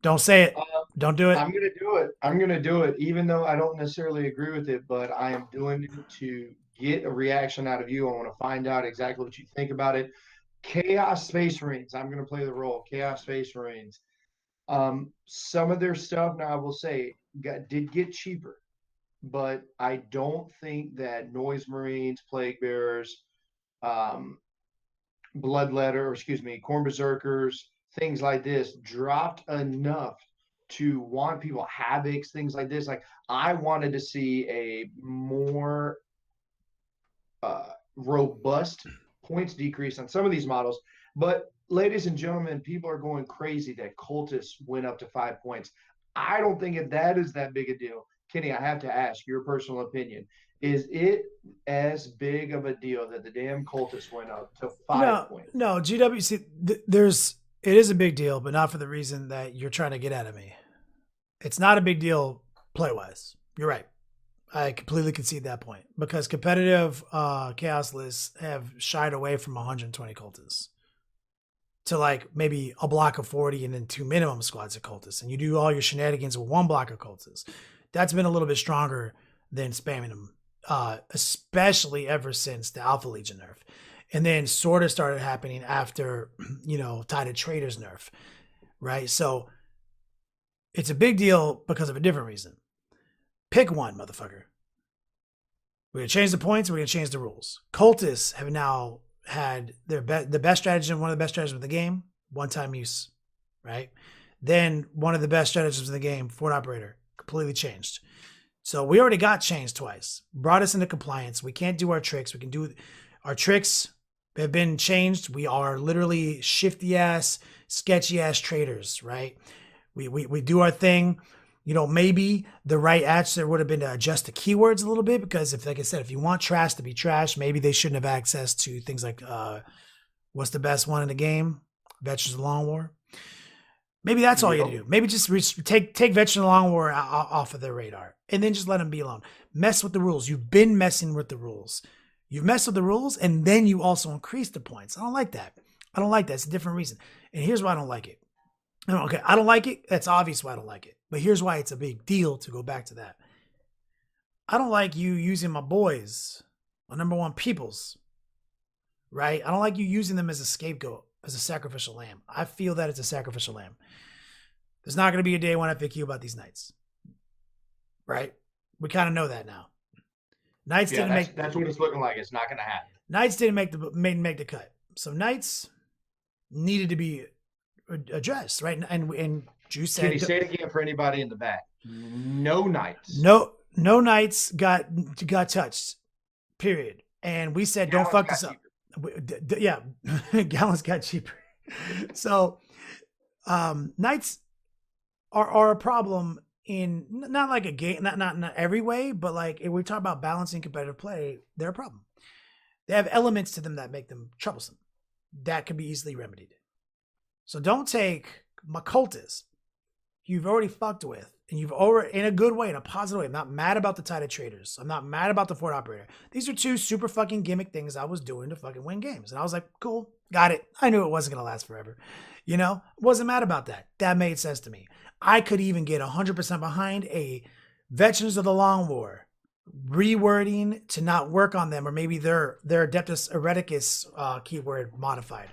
Don't say it. Uh, Don't do it. I'm gonna do it. I'm gonna do it, even though I don't necessarily agree with it, but I am doing it to get a reaction out of you. I want to find out exactly what you think about it. Chaos Space Marines. I'm gonna play the role. Chaos Space Marines. Some of their stuff, now I will say, did get cheaper, but I don't think that Noise Marines, Plague Bearers, um, Bloodletter, or excuse me, Corn Berserkers, things like this dropped enough to want people havocs, things like this. Like I wanted to see a more robust points decrease on some of these models. But ladies and gentlemen, people are going crazy that cultists went up to 5 points. I don't think if that is that big a deal. Kenny, I have to ask your personal opinion. Is it as big of a deal that the damn cultists went up to five No, points? no, GWC. There's it is a big deal, but not for the reason that you're trying to get out of me. It's not a big deal play wise. You're right. I completely concede that point because competitive chaos lists have shied away from 120 cultists to like maybe a block of 40 and then two minimum squads of cultists, and you do all your shenanigans with one block of cultists. That's been a little bit stronger than spamming them, especially ever since the Alpha Legion nerf. And then sort of started happening after, Tided Traders nerf, right? So it's a big deal because of a different reason. Pick one, motherfucker. We're gonna change the points. We're gonna change the rules. Cultists have now had the best strategy, one of the best strategies of the game, one-time use, right? Then one of the best strategies of the game, Fort Operator, completely changed. So we already got changed twice. Brought us into compliance. We can't do our tricks. We can do our tricks have been changed. We are literally shifty ass, sketchy ass traders, right? We do our thing. Maybe the right answer would have been to adjust the keywords a little bit because if, like I said, if you want trash to be trash, maybe they shouldn't have access to things like what's the best one in the game, Veterans of the Long War. Maybe that's all you have to Yep. do. Maybe just take Veterans of the Long War off of their radar and then just let them be alone. Mess with the rules. You've been messing with the rules. You've messed with the rules and then you also increase the points. I don't like that. I don't like that. It's a different reason. And here's why I don't like it. Okay, I don't like it. That's obvious why I don't like it. But here's why it's a big deal to go back to that. I don't like you using my boys, my number one peoples, right? I don't like you using them as a scapegoat, as a sacrificial lamb. I feel that it's a sacrificial lamb. There's not going to be a day when I FAQ about these knights, right? We kind of know that now. Knights Yeah, didn't that's make that's what it's looking like. It's not gonna happen. Knights didn't make the cut. So Knights needed to be addressed, right? And Drew Can you said say it again for anybody in the back? No Knights. no Knights got touched. Period. And we said don't Gallons fuck got this up. cheaper. Yeah, gallons got cheaper. So Knights are a problem in not like a game, not every way, but like if we talk about balancing competitive play, they're a problem. They have elements to them that make them troublesome. That can be easily remedied. So don't take my cultists you've already fucked with, and you've already in a good way, in a positive way. I'm not mad about the Tided Traders. I'm not mad about the Fort Operator. These are two super fucking gimmick things I was doing to fucking win games. And I was like, cool, got it. I knew it wasn't gonna last forever. Wasn't mad about that. That made sense to me. I could even get 100% behind a Veterans of the Long War rewording to not work on them, or maybe their Adeptus Hereticus keyword modified.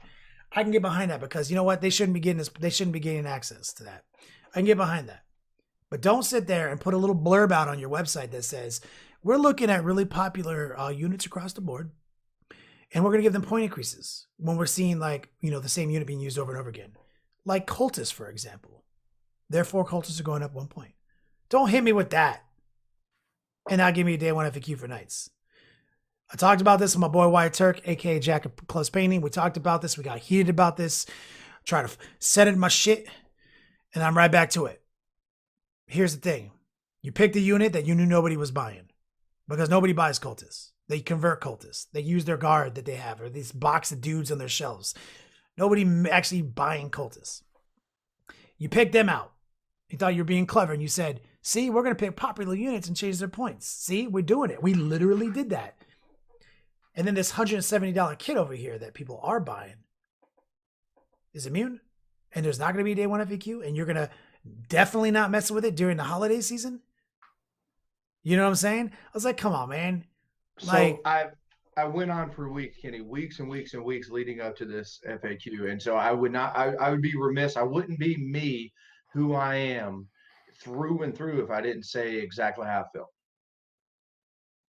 I can get behind that because you know what? They shouldn't be getting this. They shouldn't be getting access to that. I can get behind that. But don't sit there and put a little blurb out on your website that says, we're looking at really popular units across the board, and we're going to give them point increases when we're seeing the same unit being used over and over again. Like cultists, for example. Therefore, cultists are going up 1 point. Don't hit me with that. And now give me a day one FAQ for Knights. I talked about this with my boy Wyatt Turk, aka Jack of Close Painting. We talked about this. We got heated about this. Try to set it my shit, and I'm right back to it. Here's the thing. You picked a unit that you knew nobody was buying because nobody buys cultists. They convert cultists. They use their guard that they have or these box of dudes on their shelves. Nobody actually buying cultists. You picked them out. You thought you were being clever and you said, see, we're going to pick popular units and change their points. See, we're doing it. We literally did that. And then this $170 kit over here that people are buying is immune. And there's not going to be a day one FAQ. And you're going to Definitely not messing with it during the holiday season. You know what I'm saying? I was like, come on, man. So Like, I went on for weeks, Kenny, weeks and weeks and weeks leading up to this FAQ. And so I would not, I would be remiss. I wouldn't be me who I am through and through if I didn't say exactly how I felt.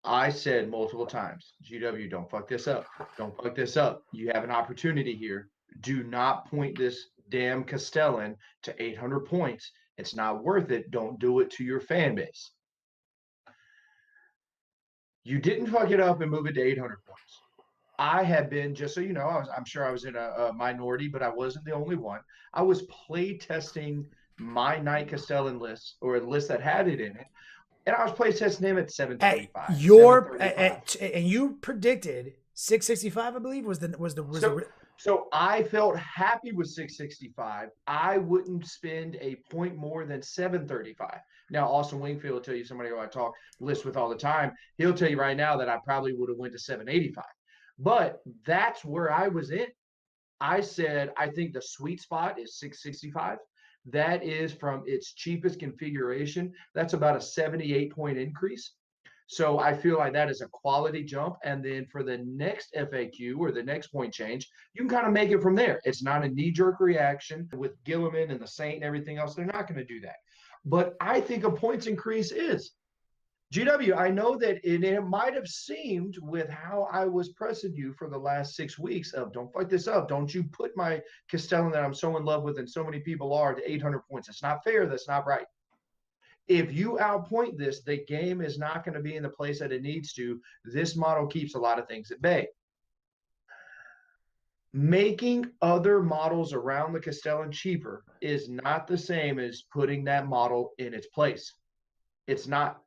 I said multiple times, GW, don't fuck this up. Don't fuck this up. You have an opportunity here. Do not point this damn Castellan to 800 points. It's not worth it. Don't do it to your fan base. You didn't fuck it up and move it to 800 points. I have been, just so you know, I'm sure I was in a minority, but I wasn't the only one. I was play testing my Knight Castellan list, or a list that had it in it, and I was play testing him at 725, 735. and you predicted 665, I believe, So I felt happy with 665. I wouldn't spend a point more than 735. Now, Austin Wingfield will tell you, somebody who I talk list with all the time, he'll tell you right now that I probably would have went to 785. But that's where I was in. I said, I think the sweet spot is 665. That is from its cheapest configuration. That's about a 78-point increase. So I feel like that is a quality jump. And then for the next FAQ or the next point change, you can kind of make it from there. It's not a knee-jerk reaction with Gilliman and the Saint and everything else. They're not going to do that. But I think a points increase is. GW, I know that it might have seemed with how I was pressing you for the last 6 weeks of don't fuck this up. Don't you put my Castellan that I'm so in love with and so many people are to 800 points. It's not fair. That's not right. If you outpoint this, the game is not going to be in the place that it needs to. This model keeps a lot of things at bay. Making other models around the Castellan cheaper is not the same as putting that model in its place. It's not.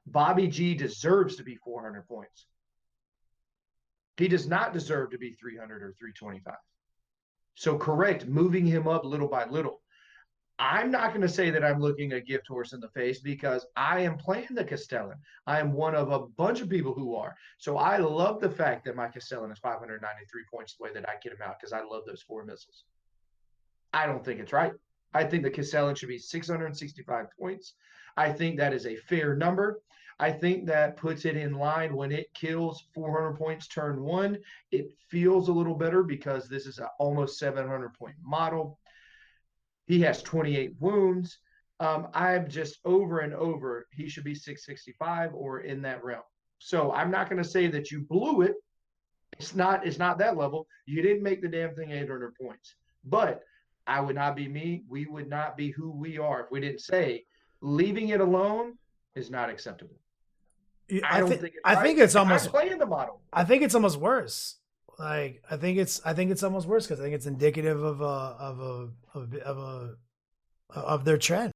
Bobby G deserves to be 400 points. He does not deserve to be 300 or 325. So correct, moving him up little by little. I'm not going to say that I'm looking a gift horse in the face because I am playing the Castellan. I am one of a bunch of people who are. So I love the fact that my Castellan is 593 points the way that I get him out because I love those 4 missiles. I don't think it's right. I think the Castellan should be 665 points. I think that is a fair number. I think that puts it in line when it kills 400 points turn 1. It feels a little better because this is an almost 700-point model. He has 28 wounds. I'm just over and over, he should be 665 or in that realm. So I'm not going to say that you blew it. It's not that level. You didn't make the damn thing 800 points. But I would not be me. We would not be who we are if we didn't say leaving it alone is not acceptable. I don't think it's right. I think it's almost I'm playing the model. I think it's almost worse. Like I think it's almost worse because I think it's indicative of their trend.